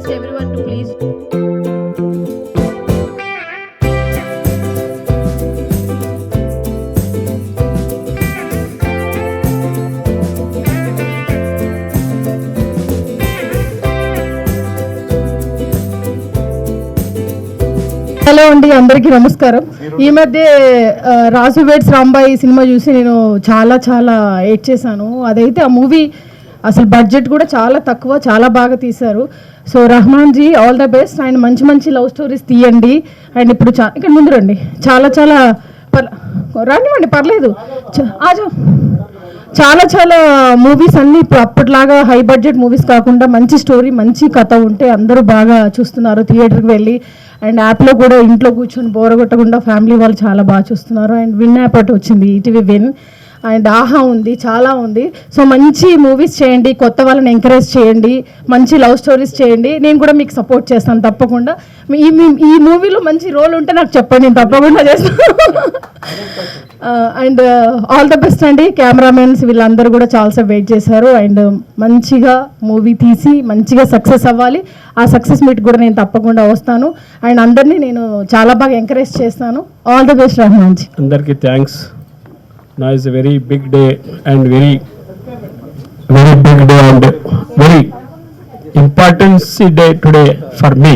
request everyone to please. Hello అండి, అందరికీ నమస్కారం. ఈ మధ్య రాజు వెడ్స్ రాంబాయి సినిమా చూసి నేను చాలా ఏడ్ చేశాను. అదైతే ఆ మూవీ అసలు బడ్జెట్ కూడా చాలా తక్కువ, చాలా బాగా తీశారు. So Rahman ji all the best. And మంచి లవ్ స్టోరీస్ తీయండి. అండ్ ఇప్పుడు ఇక్కడ ముందు రండి, చాలా రానివ్వండి, పర్లేదు. చాలా మూవీస్ అన్నీ ఇప్పుడు అప్పట్లాగా హై బడ్జెట్ మూవీస్ కాకుండా మంచి స్టోరీ, మంచి కథ ఉంటే అందరూ బాగా చూస్తున్నారు థియేటర్కి వెళ్ళి. అండ్ యాప్లో కూడా ఇంట్లో కూర్చొని బోరగొట్టకుండా ఫ్యామిలీ వాళ్ళు చాలా బాగా చూస్తున్నారు. అండ్ విన్ యాప్ అటు వచ్చింది, ఈటీవీ విన్. అండ్ ఆహా ఉంది, చాలా ఉంది. సో మంచి మూవీస్ చేయండి, కొత్త వాళ్ళని ఎంకరేజ్ చేయండి, మంచి లవ్ స్టోరీస్ చేయండి. నేను కూడా మీకు సపోర్ట్ చేస్తాను తప్పకుండా. ఈ మూవీలో మంచి రోల్ ఉంటే నాకు చెప్పండి, నేను తప్పకుండా చేస్తాను. అండ్ ఆల్ ద బెస్ట్ అండి. కెమెరామెన్స్ వీళ్ళందరూ కూడా చాలాసేపు వెయిట్ చేశారు. అండ్ మంచిగా మూవీ తీసి మంచిగా సక్సెస్ అవ్వాలి. ఆ సక్సెస్ మీట్ కూడా నేను తప్పకుండా వస్తాను. అండ్ అందరినీ నేను చాలా బాగా ఎంకరేజ్ చేస్తాను. All the best Rahman ji. అందరికీ thanks. Now is a very big day and very big day and very important day today for me,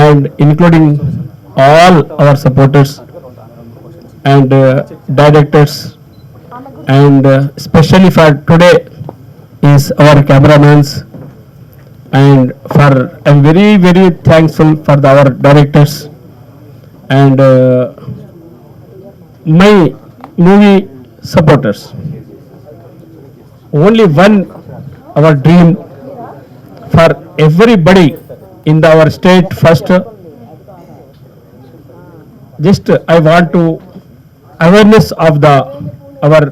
and including all our supporters and directors, and especially for today is our cameramans, and for I'm very thankful for our directors and my movie supporters. Only one our dream for everybody in our state. First, just I want to awareness of our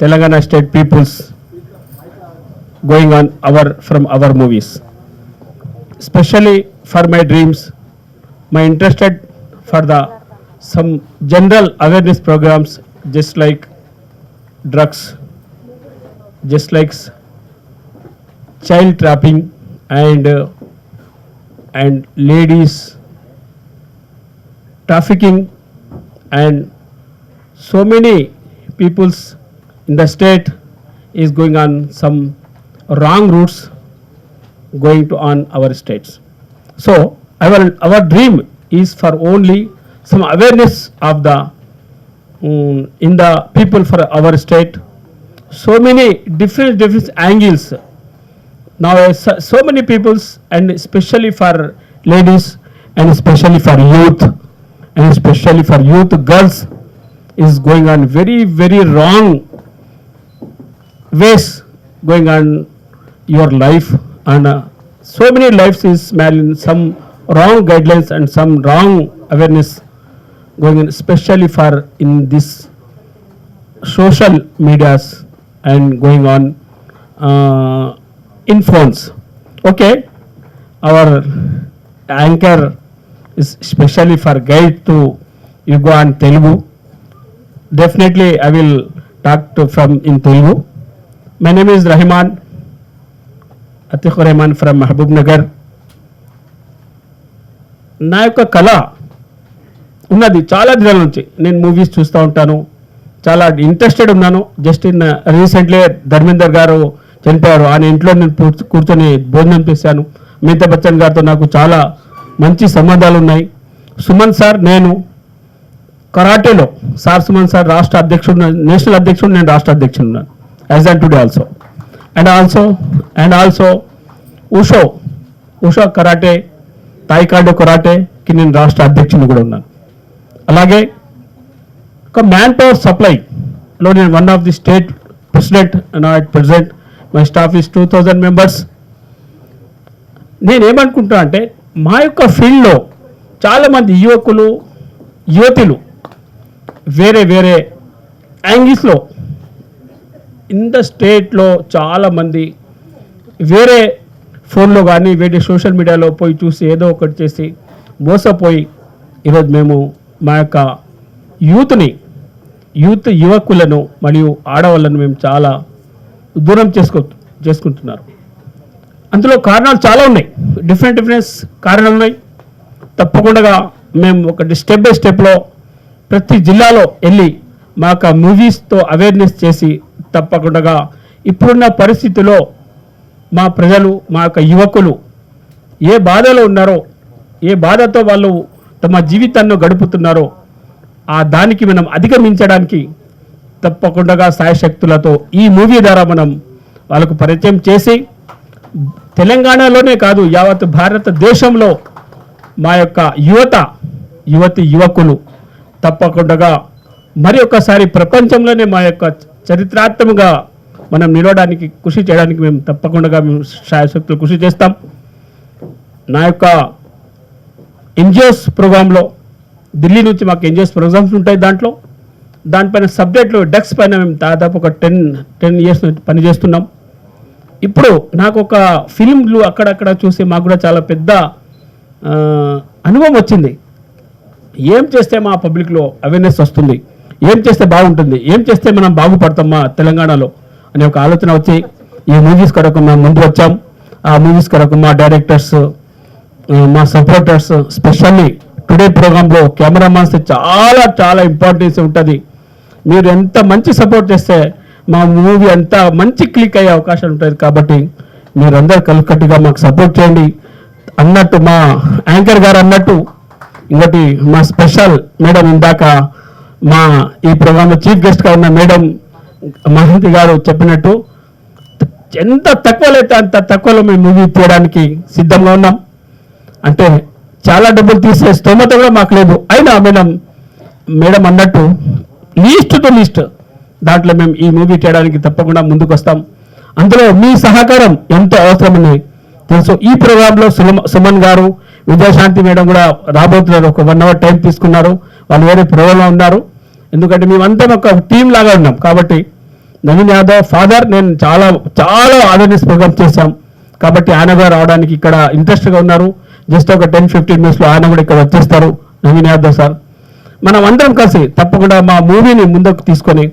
Telangana state peoples going on from our movies, especially for my dreams, my interested for some general awareness programs, just like drugs, just like child trapping and ladies trafficking, and so many peoples in the state is going on some wrong routes going to on our states. So our dream is for only some awareness of the in the people for our state. So many different angles now, so many peoples, and especially for ladies, and especially for youth, and especially for youth girls is going on very wrong ways going on your life, and so many lives is in some wrong guidelines and some wrong awareness going on, especially for in this social medias and going on in phones. Okay, our anchor is especially for guide to you go on Telugu. Definitely I will talk to from in Telugu. My name is Rahman Atiq Rahman from Mahbub Nagar. నా యొక్క కళ ఉన్నది చాలా దినాల నుంచి. నేను movies చూస్తూ ఉంటాను, చాలా ఇంట్రెస్టెడ్ ఉన్నాను. జస్ట్ ఇన్ రీసెంట్లీ ధర్మేందర్ గారు చనిపోయారు. ఆయన ఇంట్లో నేను కూర్చొని భోజనం చేశాను. అమితాబ్ బచ్చన్ గారితో నాకు చాలా మంచి సంబంధాలు ఉన్నాయి. సుమన్ సార్, నేను కరాటేలో సార్ సుమన్ సార్ రాష్ట్ర అధ్యక్షుడు, నేషనల్ అధ్యక్షుడు, నేను రాష్ట్ర అధ్యక్షుడు ఉన్నాను as on today also. And also ఉషో కరాటే, తాయికాండో కరాటేకి నేను రాష్ట్ర అధ్యక్షుడు కూడా ఉన్నాను. అలాగే ఒక మ్యాన్ పవర్ సప్లైలో నేను one of the state president. At president my staff is 2000 members. నేనేమనుకుంటా అంటే మా యొక్క ఫీల్డ్లో చాలామంది యువతులు వేరే యాంగిల్స్లో ఇన్ ద స్టేట్లో చాలామంది వేరే ఫోన్లో కానీ వేరే సోషల్ మీడియాలో పోయి చూసి ఏదో ఒకటి చేసి మోసపోయి ఈరోజు మేము మా యొక్క యువకులను మరియు ఆడవాళ్ళను మేము చాలా దూరం చేసుకుంటున్నారు. అందులో కారణాలు చాలా ఉన్నాయి, డిఫరెంట్ కారణాలు ఉన్నాయి. తప్పకుండా మేము ఒక స్టెప్ బై స్టెప్లో ప్రతి జిల్లాలో వెళ్ళి మా యొక్క మూవీస్తో అవేర్నెస్ చేసి తప్పకుండా ఇప్పుడున్న పరిస్థితిలో మా ప్రజలు, మా యొక్క యువకులు ఏ బాధలో ఉన్నారో, ఏ బాధతో వాళ్ళు తమ జీవితాన్ని గడుపుతున్నారో ఆ దానికి మనం అధిగమించడానికి తప్పకుండా సాయశక్తులతో ఈ మూవీ ద్వారా మనం వాళ్ళకు పరిచయం చేసి తెలంగాణలోనే కాదు యావత్ భారతదేశంలో మా యొక్క యువకులు తప్పకుండా మరి ఒక్కసారి ప్రపంచంలోనే మా యొక్క చరిత్రాత్మకంగా మనం నిలవడానికి కృషి చేయడానికి మేము తప్పకుండా మేము శాయశక్తులు కృషి చేస్తాం. నా యొక్క ఎన్జిఓస్ ప్రోగ్రాంలో ఢిల్లీ నుంచి మాకు ఎన్జిఓస్ ప్రోగ్రామ్స్ ఉంటాయి. దానిపైన సబ్జెక్టులు డెక్స్ పైన మేము దాదాపు ఒక 10 ఇయర్స్ పనిచేస్తున్నాం. ఇప్పుడు నాకు ఒక ఫిలింలు అక్కడక్కడ చూసి మాకు కూడా చాలా పెద్ద అనుభవం వచ్చింది. ఏం చేస్తే మా పబ్లిక్లో అవేర్నెస్ వస్తుంది, ఏం చేస్తే బాగుంటుంది, ఏం చేస్తే మనం బాగుపడతాం మా తెలంగాణలో అనే ఒక ఆలోచన వచ్చి ఈ మూవీస్ కొరకు మేము ముందు వచ్చాం. ఆ మూవీస్ కొరకు మా డైరెక్టర్స్, మా సపోర్టర్స్, స్పెషల్లీ టుడే ప్రోగ్రాంలో కెమెరామాన్స్ చాలా చాలా ఇంపార్టెన్స్ ఉంటుంది. మీరు ఎంత మంచి సపోర్ట్ చేస్తే మా మూవీ అంత మంచి క్లిక్ అయ్యే అవకాశం ఉంటుంది. కాబట్టి మీరందరూ కలికట్టుగా మాకు సపోర్ట్ చేయండి. అన్నట్టు మా యాంకర్ గారు అన్నట్టు ఇంకోటి మా స్పెషల్ మేడం, ఇందాక మా ఈ ప్రోగ్రాంలో చీఫ్ గెస్ట్గా ఉన్న మేడం మహంతి గారు చెప్పినట్టు ఎంత తక్కువలో అయితే అంత తక్కువలో మేము మూవీ తీయడానికి సిద్ధంగా ఉన్నాం. అంటే చాలా డబ్బులు తీసే స్తోమత కూడా మాకు లేదు. అయినా మేడం అన్నట్టు లీస్ట్ దాంట్లో మేము ఈ మూవీ చేయడానికి తప్పకుండా ముందుకు వస్తాం. అందులో మీ సహకారం ఎంతో అవసరమని తెలుసు. ఈ ప్రోగ్రాంలో సుమన్ గారు, విజయశాంతి మేడం కూడా రాబోతున్నారు. ఒక 1 hour టైం తీసుకున్నారు. వాళ్ళు వేరే ప్రోగ్రాంలో ఉన్నారు. ఎందుకంటే మేమంతా ఒక టీం లాగా ఉన్నాం. కాబట్టి నవీన్ యాదవ్ ఫాదర్, నేను చాలా చాలా అవేర్నెస్ ప్రోగ్రామ్ చేశాం. కాబట్టి ఆయన కూడా రావడానికి ఇక్కడ ఇంట్రెస్ట్గా ఉన్నారు. జస్ట్ ఒక 10-15 minutesలో ఆయన కూడా ఇక్కడ వచ్చేస్తారు. నవీన్ యాదవ్ సార్, మనం అందరం కలిసి తప్పకుండా మా మూవీని ముందుకు తీసుకొని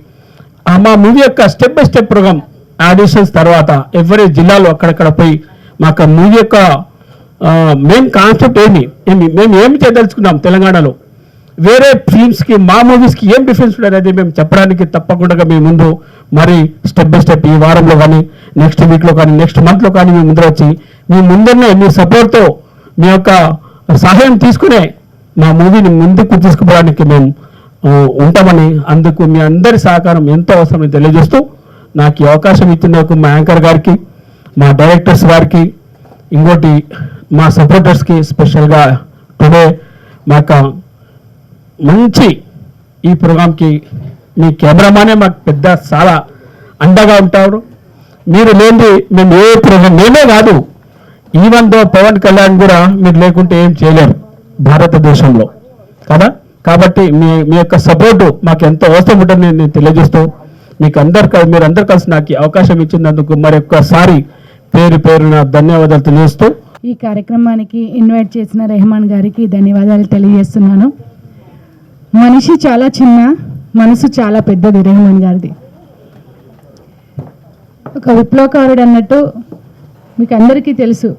మా మూవీ యొక్క step by step program auditions తర్వాత ఎవరి జిల్లాలో అక్కడక్కడ పోయి మా మూవీ యొక్క మెయిన్ కాన్సెప్ట్ మేము ఏమి చేయదలుచుకున్నాం తెలంగాణలో, వేరే ఫిల్మ్స్కి మా మూవీస్కి ఏం డిఫరెన్స్ ఉంటుంది అనేది మేము చెప్పడానికి తప్పకుండా మీ ముందు మరి స్టెప్ బై స్టెప్ ఈ వారంలో కానీ, నెక్స్ట్ వీక్లో కానీ, నెక్స్ట్ మంత్లో కానీ మేము ముందు వచ్చి మీ ముందున్న మీ సపోర్ట్తో మీ యొక్క సహాయం తీసుకునే మా మూవీని ముందుకు తీసుకుపోవడానికి మేము ఉంటామని, అందుకు మీ అందరి సహకారం ఎంతో అవసరమని తెలియజేస్తూ నాకు ఈ అవకాశం ఇచ్చినందుకు మా యాంకర్ గారికి, మా డైరెక్టర్స్ గారికి, ఇంకోటి మా సపోర్టర్స్కి, స్పెషల్గా టుడే మా మంచి ఈ ప్రోగ్రామ్కి మీ కెమెరామానే మాకు పెద్ద చాలా అండగా ఉంటారు. మీరు లేని మేము ఏ ప్రోగ్రామ్, మేమే కాదు ఈవెన్ దో పవన్ కళ్యాణ్ కూడా మీరు లేకుంటే ఏం చేయలేరు భారతదేశంలో కదా. కాబట్టి మీ యొక్క సపోర్టు మాకు ఎంతో అవసరం ఉంటుందని నేను తెలియజేస్తూ మీరందరూ కలిసి నాకు అవకాశం ఇచ్చినందుకు మరొక్కసారి పేరున ధన్యవాదాలు తెలియజేస్తూ ఈ కార్యక్రమానికి ఇన్వైట్ చేసిన రెహమాన్ గారికి ధన్యవాదాలు తెలియజేస్తున్నాను. మనిషి చాలా చిన్న, మనసు చాలా పెద్దది రెహమాన్ గారిది. ఒక విప్లవకారుడు అన్నట్టు మీకు అందరికీ తెలుసు,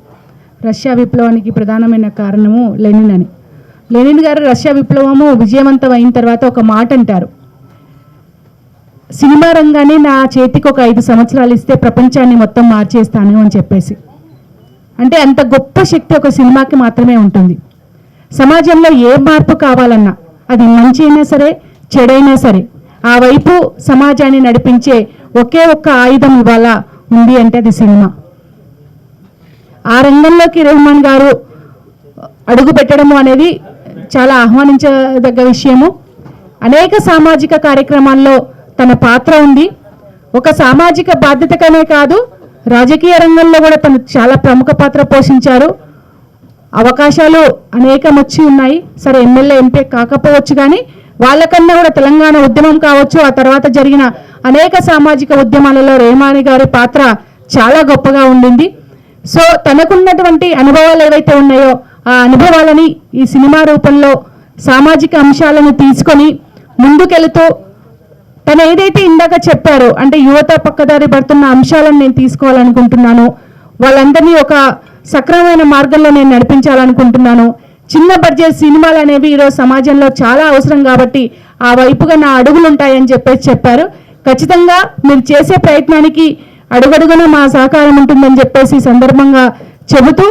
రష్యా విప్లవానికి ప్రధానమైన కారణము లెనిన్ అని. లెనిన్ గారు రష్యా విప్లవము విజయవంతం అయిన తర్వాత ఒక మాట అంటారు, సినిమా రంగాన్ని నా చేతికి ఒక 5 సంవత్సరాలు ఇస్తే ప్రపంచాన్ని మొత్తం మార్చేస్తాను అని చెప్పేసి. అంటే అంత గొప్ప శక్తి ఒక సినిమాకి మాత్రమే ఉంటుంది. సమాజంలో ఏ మార్పు కావాలన్నా అది మంచి అయినా సరే, చెడైనా సరే, ఆ వైపు సమాజాన్ని నడిపించే ఒకే ఒక్క ఆయుధం ఇవాళ ఉంది అంటే అది సినిమా. ఆ రంగంలోకి రెహమాన్ గారు అడుగు పెట్టడము అనేది చాలా ఆహ్వానించదగ్గ విషయము. అనేక సామాజిక కార్యక్రమాల్లో తన పాత్ర ఉంది. ఒక సామాజిక బాధ్యతగానే కాదు, రాజకీయ రంగంలో కూడా తను చాలా ప్రముఖ పాత్ర పోషించారు. అవకాశాలు అనేకం వచ్చి ఉన్నాయి. సరే ఎమ్మెల్యే ఎంపీ కాకపోవచ్చు, కానీ వాళ్ళకన్నా కూడా తెలంగాణ ఉద్యమం కావచ్చు, ఆ తర్వాత జరిగిన అనేక సామాజిక ఉద్యమాలలో రెహమాన్ గారి పాత్ర చాలా గొప్పగా ఉండింది. సో తనకున్నటువంటి అనుభవాలు ఏవైతే ఉన్నాయో ఆ అనుభవాలని ఈ సినిమా రూపంలో సామాజిక అంశాలను తీసుకొని ముందుకెళుతూ తను ఏదైతే ఇందాక చెప్పారో, అంటే యువత పక్కదారి పడుతున్న అంశాలను నేను తీసుకోవాలనుకుంటున్నాను, వాళ్ళందరినీ ఒక సక్రమమైన మార్గంలో నేను నడిపించాలనుకుంటున్నాను. చిన్న బడ్జెట్ సినిమాలు అనేవి ఈరోజు సమాజంలో చాలా అవసరం కాబట్టి ఆ వైపుగా నా అడుగులు ఉంటాయని చెప్పారు. ఖచ్చితంగా మీరు చేసే ప్రయత్నానికి అడుగడుగున మా సహకారం ఉంటుందని చెప్పేసి ఈ సందర్భంగా చెబుతూ,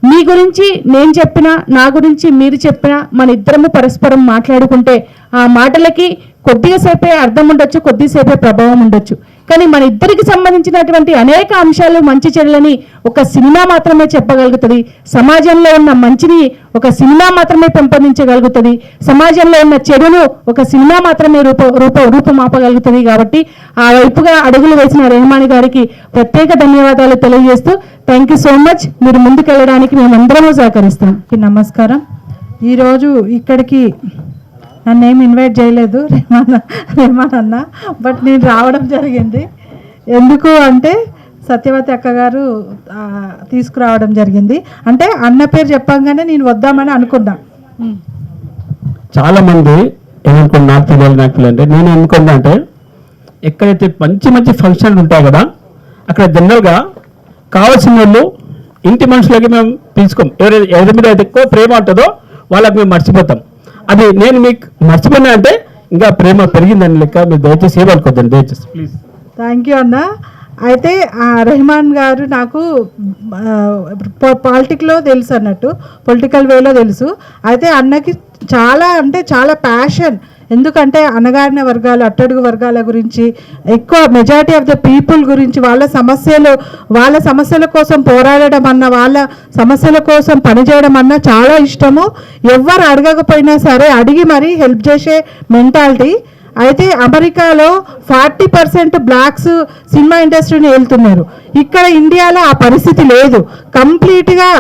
మీ గురించి నేను చెప్పినా, నా గురించి మీరు చెప్పినా, మన ఇద్దరము పరస్పరం మాట్లాడుకుంటే ఆ మాటలకి కొద్దిగా సేపే అర్థం ఉండొచ్చు, కొద్దిసేపే ప్రభావం ఉండొచ్చు. కానీ మన ఇద్దరికి సంబంధించినటువంటి అనేక అంశాలు, మంచి చెడులని ఒక సినిమా మాత్రమే చెప్పగలుగుతుంది. సమాజంలో ఉన్న మంచిని ఒక సినిమా మాత్రమే పెంపొందించగలుగుతుంది. సమాజంలో ఉన్న చెడును ఒక సినిమా మాత్రమే రూపమాపగలుగుతుంది. కాబట్టి ఆ వైపుగా అడుగులు వేసిన రెహమాన్ గారికి ప్రత్యేక ధన్యవాదాలు తెలియజేస్తూ, థ్యాంక్ యూ సో మచ్. మీరు ముందుకెళ్ళడానికి మేమందరము సహకరిస్తాం. నమస్కారం. ఈరోజు ఇక్కడికి నన్ను ఏమి ఇన్వైట్ చేయలేదు రెహమాన్ అన్న, బట్ నేను రావడం జరిగింది. ఎందుకు అంటే సత్యవతి అక్క గారు తీసుకురావడం జరిగింది. అంటే అన్న పేరు చెప్పంగానే నేను వద్దామని అనుకున్నా. చాలామంది ఏమనుకున్నా, నాకు తెలియదు అంటే నేను అనుకున్నా అంటే ఎక్కడైతే మంచి మంచి ఫంక్షన్లు ఉంటాయి కదా, అక్కడ జనరల్గా కావాల్సిన వాళ్ళు ఇంటి మనుషులకి మేము పిలుచుకోం. ఎవరి మీద అయితే ఎక్కువ ప్రేమ ఉంటుందో వాళ్ళకి మేము మర్చిపోతాం. అది నేను మీకు మర్చిపోయినా అంటే ఇంకా ప్రేమ పెరిగిందని లెక్క. మీరు దయచేసి ఏమనుకోద్దండి, దయచేసి ప్లీజ్. థ్యాంక్ యూ అన్న. అయితే రెహమాన్ గారు నాకు పాలిటిక్లో తెలుసు అన్నట్టు, పొలిటికల్ వేలో తెలుసు. అయితే అన్నకి చాలా అంటే చాలా ప్యాషన్. ఎందుకంటే అణగారిన వర్గాలు, అట్టడుగు వర్గాల గురించి, ఎక్కువ మెజారిటీ ఆఫ్ ద పీపుల్ గురించి, వాళ్ళ సమస్యల కోసం పోరాడడం అన్న, వాళ్ళ సమస్యల కోసం పనిచేయడం అన్న చాలా ఇష్టము. ఎవ్వరు అడగకపోయినా సరే అడిగి మరీ హెల్ప్ చేసే మెంటాలిటీ. అయితే అమెరికాలో 40% బ్లాక్స్ సినిమా ఇండస్ట్రీని వెళ్తున్నారు. ఇక్కడ ఇండియాలో ఆ పరిస్థితి లేదు. కంప్లీట్గా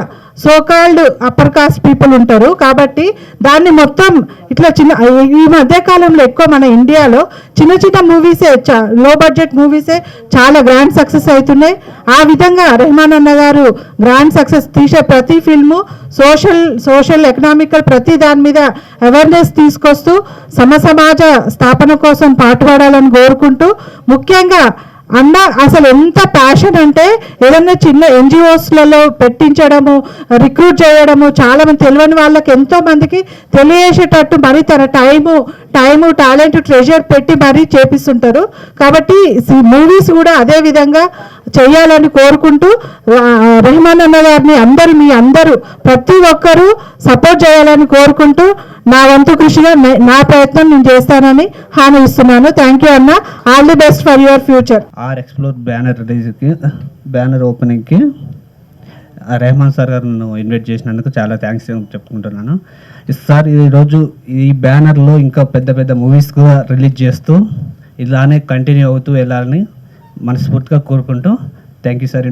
సోకాల్డ్ అప్పర్ కాస్ట్ పీపుల్ ఉంటారు. కాబట్టి దాన్ని మొత్తం ఇట్లా ఈ మధ్యకాలంలో ఎక్కువ మన ఇండియాలో చిన్న చిన్న మూవీసే, లో బడ్జెట్ మూవీసే చాలా గ్రాండ్ సక్సెస్ అవుతున్నాయి. ఆ విధంగా రెహమాన్ అన్న గారు గ్రాండ్ సక్సెస్ తీసే ప్రతి ఫిల్ము సోషల్ ఎకనామికల్ ప్రతి దాని మీద అవేర్నెస్ తీసుకొస్తూ సమాజ స్థాపన కోసం పాటుపడాలని కోరుకుంటూ, ముఖ్యంగా అన్న అసలు ఎంత ప్యాషన్ అంటే ఏదన్నా చిన్న ఎన్జిఓస్లలో పెట్టించడము, రిక్రూట్ చేయడము, చాలామంది తెలియని వాళ్ళకి ఎంతో మందికి తెలియజేసేటట్టు మరి తన టైము టాలెంట్ ట్రెజర్ పెట్టి మరీ చేపిస్తుంటారు. కాబట్టి మూవీస్ కూడా అదే విధంగా చేయాలని కోరుకుంటూ, రెహమాన్ అన్న గారిని మీ అందరూ ప్రతి ఒక్కరూ సపోర్ట్ చేయాలని కోరుకుంటూ, నా వంతు కృషిగా నా ప్రయత్నం నేను చేస్తానని హామీ ఇస్తున్నాను. థ్యాంక్ యూ అన్న. All the best for your future. Explore banner రిలీజ్కి, బ్యానర్ ఓపెనింగ్కి రెహమాన్ సార్ గారు నన్ను ఇన్వైట్ చేసినందుకు చాలా థ్యాంక్స్ చెప్పుకుంటున్నాను. సార్ ఈరోజు ఈ బ్యానర్లో ఇంకా పెద్ద పెద్ద మూవీస్ కూడా రిలీజ్ చేస్తూ ఇలానే కంటిన్యూ అవుతూ వెళ్ళాలని మనస్ఫూర్తిగా కోరుకుంటూ థ్యాంక్ యూ సార్.